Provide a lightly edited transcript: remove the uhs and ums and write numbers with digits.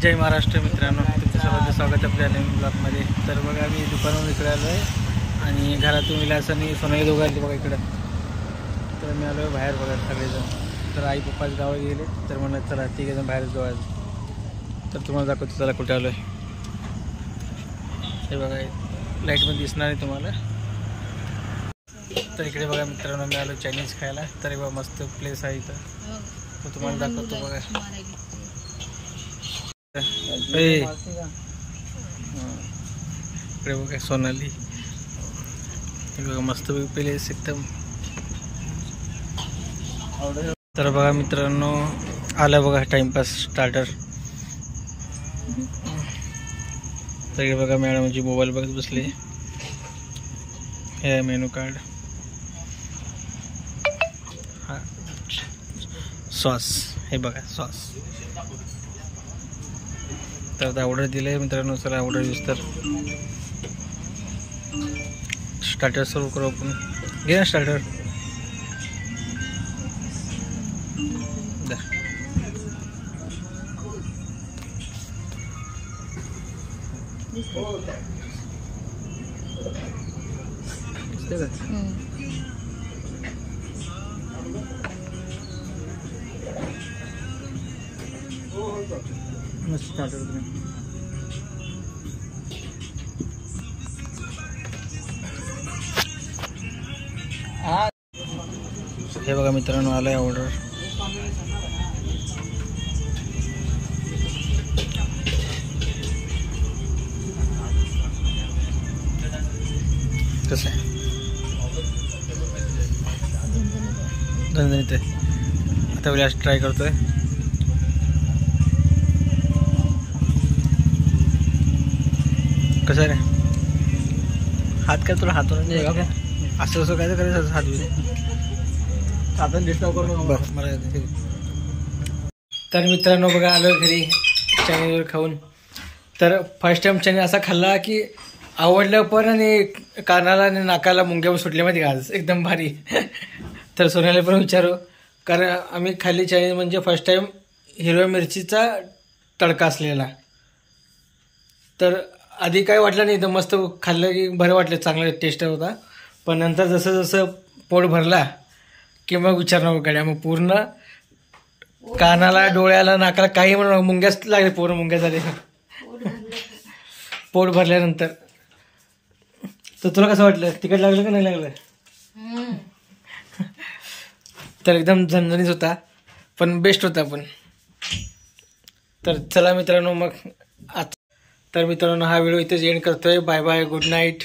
जय महाराष्ट्र मित्रांनो, तुमचं सर्वांचं स्वागत आपल्या नवीन ब्लॉगमध्ये. तर बघा मी दुकानावर इकडे आलो आहे आणि घरातून विलास आणि सोनाली दोघं आले बघा इकडं. तर मी आलो आहे बाहेर बघा सगळेजण. तर आई पप्पाच गावात गेले तर म्हणलं चला तिघेजण बाहेरच जाऊ आज. तर तुम्हाला दाखवतो चला कुठे आलो आहे. हे बघा लाईटमध्ये दिसणार आहे तुम्हाला. तर इकडे बघा मित्रांनो मी आलो चायनीज खायला. तर बघा मस्त प्लेस आहे इथं, तो तुम्हाला दाखवतो बघा. इकडे बघा सोनाली, बघा मस्त प्लेस एकदम. तर बघा मित्रांनो आला बघा टाइमपास स्टार्टर. तर हे बघा मॅडमची मोबाईल बघत बसली. हे मेनू कार्ड, हा सॉस, हे बघा सॉस. तर आता ऑर्डर दिलं आहे मित्रांनो. चला ऑर्डर यूज तर स्टार्टर सर्व करू आपण. घे ना स्टार्टर. मस्त स्टार्टर तुम्ही. हे बघा मित्रांनो आलाय ऑर्डर. कसं आहे झणझणीत आहे. आता विलास ट्राय करतोय. कसं रे हात काय तुला हातून असं असं काय करायचं हात आपण डिस्टर्ब करू बरं मला. तर मित्रांनो बघा आलो घरी चायनीजवर खाऊन. तर फर्स्ट टाइम चायनीज असा खाल्ला की आवडलं पण, आणि कानाला आणि नाकाला मुंग्या सुटल्या माहिती का आज एकदम भारी. तर सोन्याला पण विचारू, कारण आम्ही खाल्ली चायनीज म्हणजे फर्स्ट टाइम हिरव्या मिरचीचा तडका असलेला. तर आधी काय वाटलं नाही, तर मस्त खाल्लं की बरं वाटलं, चांगला टेस्ट होता. पण नंतर जसं जसं पोट भरला की मग विचार नको गाड्या, मग पूर्ण कानाला डोळ्याला नाकाला काही म्हणून मुंग्याच लागले, पूर्ण मुंग्या झाले पोट भरल्यानंतर. तर तुला कसं वाटलं, तिखट लागलं का नाही लागलं? तर एकदम झणझणीत होता, पण बेस्ट होता पण. तर चला मित्रांनो मग तर मित्रांनो हा व्हिडिओ इथेच एंड करतोय. Bye bye, good night.